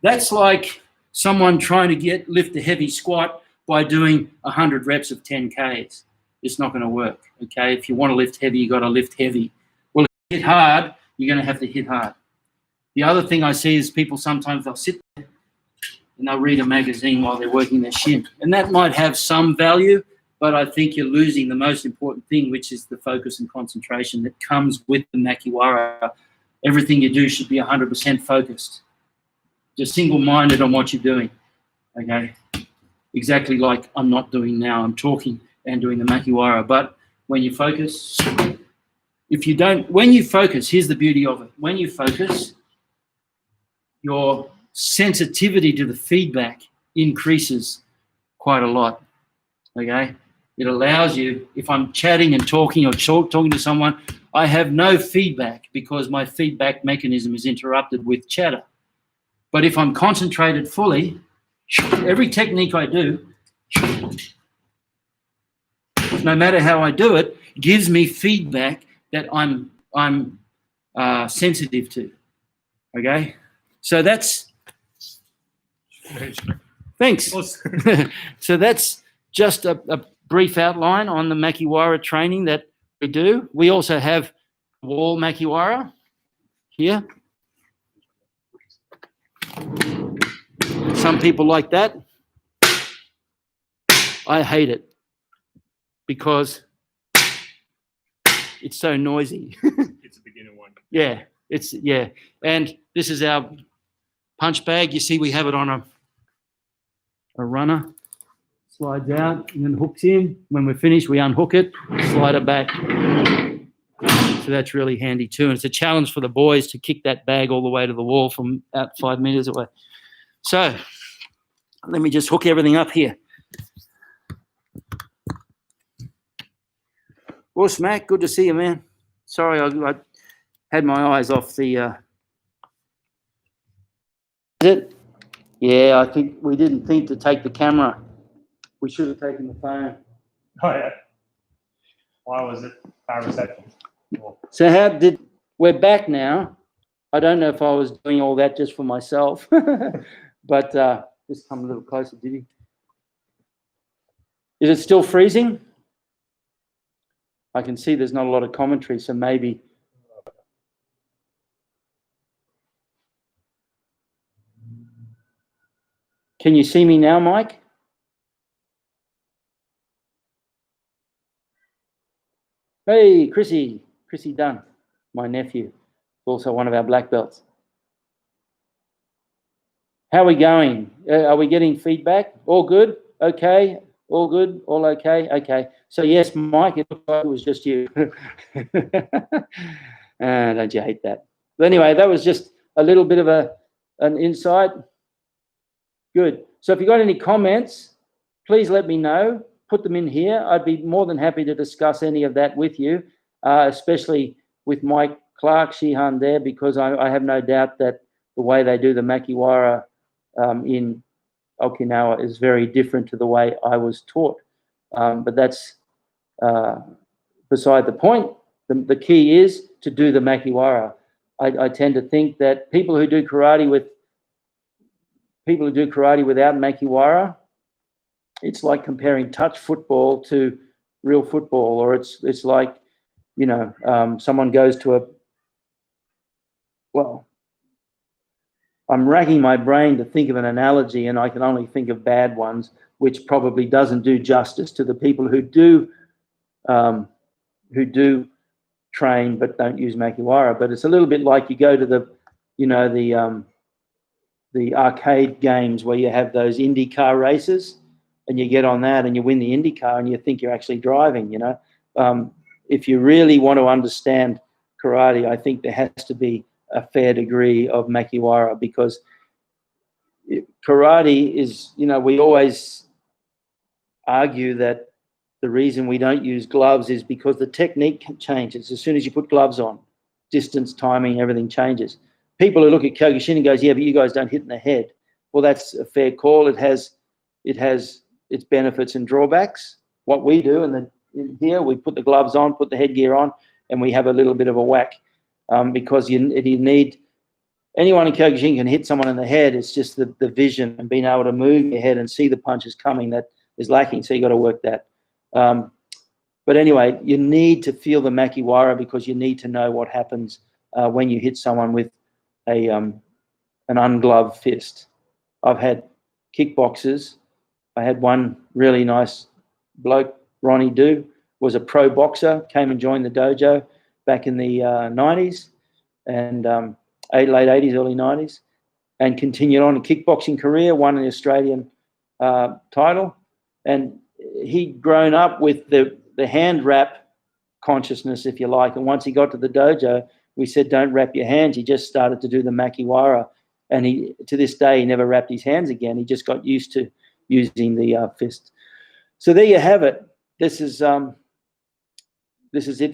That's like someone trying to lift a heavy squat by doing 100 reps of 10Ks. It's not going to work, okay? If you want to lift heavy, you got to lift heavy. Well, if you hit hard, you're going to have to hit hard. The other thing I see is people sometimes they'll sit there and they'll read a magazine while they're working their shin. And that might have some value, but I think you're losing the most important thing, which is the focus and concentration that comes with the Makiwara. Everything you do should be 100% focused. Just single-minded on what you're doing, okay? Exactly like I'm not doing now. I'm talking and doing the Makiwara. But when you focus, when you focus, here's the beauty of it. When you focus, your sensitivity to the feedback increases quite a lot, okay? It allows you, if I'm chatting and talking or talking to someone, I have no feedback because my feedback mechanism is interrupted with chatter. But if I'm concentrated fully, every technique I do, no matter how I do it, gives me feedback that I'm sensitive to, okay? So that's, thanks. So that's just a brief outline on the Makiwara training that we do. We also have wall Makiwara here. Some people like that. I hate it because it's so noisy. It's a beginner one. Yeah, and this is our punch bag. You see we have it on a runner. Slides out and then hooks in. When we're finished, we unhook it, slide it back. So that's really handy too. And it's a challenge for the boys to kick that bag all the way to the wall from out 5 meters away. So let me just hook everything up here. Well, Smack, good to see you, man. Sorry, I had my eyes off the... Is it? Yeah, I think we didn't think to take the camera. We should have taken the phone. Oh, yeah. Why was it bad reception? So we're back now. I don't know if I was doing all that just for myself, but just come a little closer, did he? Is it still freezing? I can see there's not a lot of commentary, so maybe Can you see me now, Mike? Hey, Chrissy Dunn, my nephew, also one of our black belts. How are we going? Are we getting feedback? All good? Okay. All good? All okay? Okay. So yes, Mike, it looked like it was just you. Don't you hate that? But anyway, that was just a little bit of an insight. Good. So if you got any comments, please let me know. Put them in here. I'd be more than happy to discuss any of that with you, especially with Mike Clark, Shihan there, because I have no doubt that the way they do the Makiwara in Okinawa is very different to the way I was taught. But that's beside the point. The key is to do the Makiwara. I tend to think that people who do karate without Makiwara, it's like comparing touch football to real football, or it's like, someone goes to I'm racking my brain to think of an analogy, and I can only think of bad ones, which probably doesn't do justice to the people who do train but don't use Makiwara. But it's a little bit like you go to the arcade games where you have those Indy car races, and you get on that and you win the Indy car and you think you're actually driving. If you really want to understand karate, I think there has to be a fair degree of Makiwara, because karate is, we always argue that the reason we don't use gloves is because the technique changes. As soon as you put gloves on, distance, timing, everything changes. People who look at Kyokushin and goes, yeah, but you guys don't hit in the head. Well, that's a fair call. It has its benefits and drawbacks. What we do in here, we put the gloves on, put the headgear on, and we have a little bit of a whack, because you need, anyone in Kyokushin can hit someone in the head. It's just the vision and being able to move your head and see the punches coming that is lacking. So you got to work that. But anyway, you need to feel the Makiwara, because you need to know what happens when you hit someone with an ungloved fist. I've had kickboxers. I had one really nice bloke, Ronnie Do, was a pro boxer, came and joined the dojo back in the 90s and late 80s, early 90s, and continued on a kickboxing career, won an Australian title. And he'd grown up with the hand wrap consciousness, if you like. And once he got to the dojo, we said, don't wrap your hands. He just started to do the Makiwara. And to this day, he never wrapped his hands again. He just got used to using the fist. So there you have it. This is it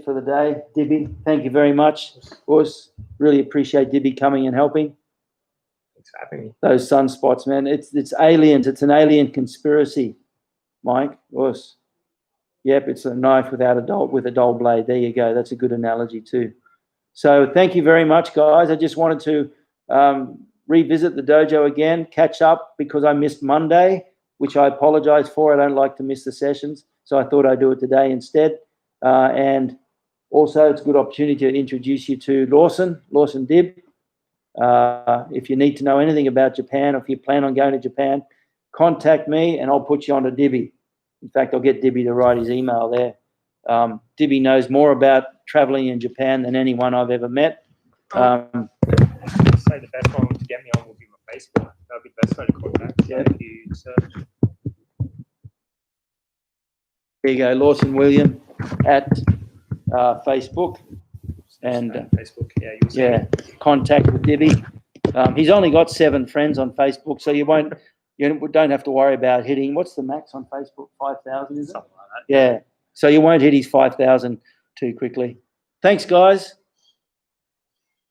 for the day. Dibby, thank you very much. Of course, really appreciate Dibby coming and helping. Thanks for having me. Those sunspots, man. It's aliens. It's an alien conspiracy, Mike. Of course. Yep, it's a knife with a dull blade. There you go. That's a good analogy too. So thank you very much, guys. I just wanted to revisit the dojo again, catch up, because I missed Monday, which I apologize for. I don't like to miss the sessions, so I thought I'd do it today instead. And also, it's a good opportunity to introduce you to Lawson Dib. If you need to know anything about Japan, or if you plan on going to Japan, contact me and I'll put you on to Dibby. In fact, I'll get Dibby to write his email there. Dibby knows more about traveling in Japan than anyone I've ever met. Say the best one to get me on will be my Facebook. That'll be the best way to contact. Yeah. If you search. There you go, Lawson William at Facebook. And Facebook, yeah, contact with Dibby. He's only got 7 friends on Facebook, so you don't have to worry about hitting. What's the max on Facebook? 5,000, is it? Something like that. Yeah. So you won't hit his 5,000 too quickly. Thanks, guys.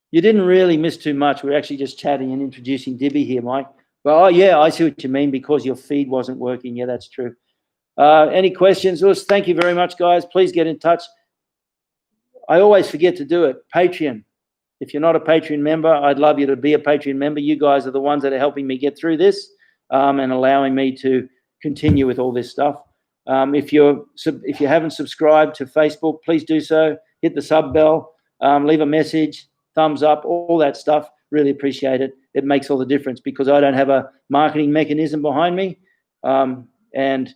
You didn't really miss too much. We're actually just chatting and introducing Dibby here, Mike. Well, yeah, I see what you mean, because your feed wasn't working. Yeah, that's true. Any questions? Thank you very much, guys. Please get in touch. I always forget to do it. Patreon. If you're not a Patreon member, I'd love you to be a Patreon member. You guys are the ones that are helping me get through this and allowing me to continue with all this stuff. If you haven't subscribed to Facebook, please do so. Hit the sub bell, leave a message, thumbs up, all that stuff. Really appreciate it. it makes all the difference, because I don't have a marketing mechanism behind me. And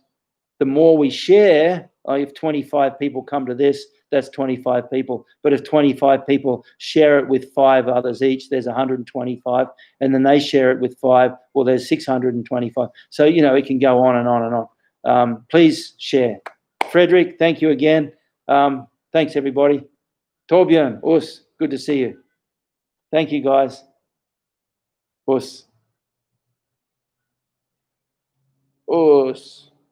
the more we share, if 25 people come to this, that's 25 people. But if 25 people share it with 5 others each, there's 125. And then they share it with 5, well, there's 625. So, it can go on and on and on. Please share. Frederick, thank you again. Thanks, everybody. Torbjörn, Us, good to see you. Thank you, guys. Us.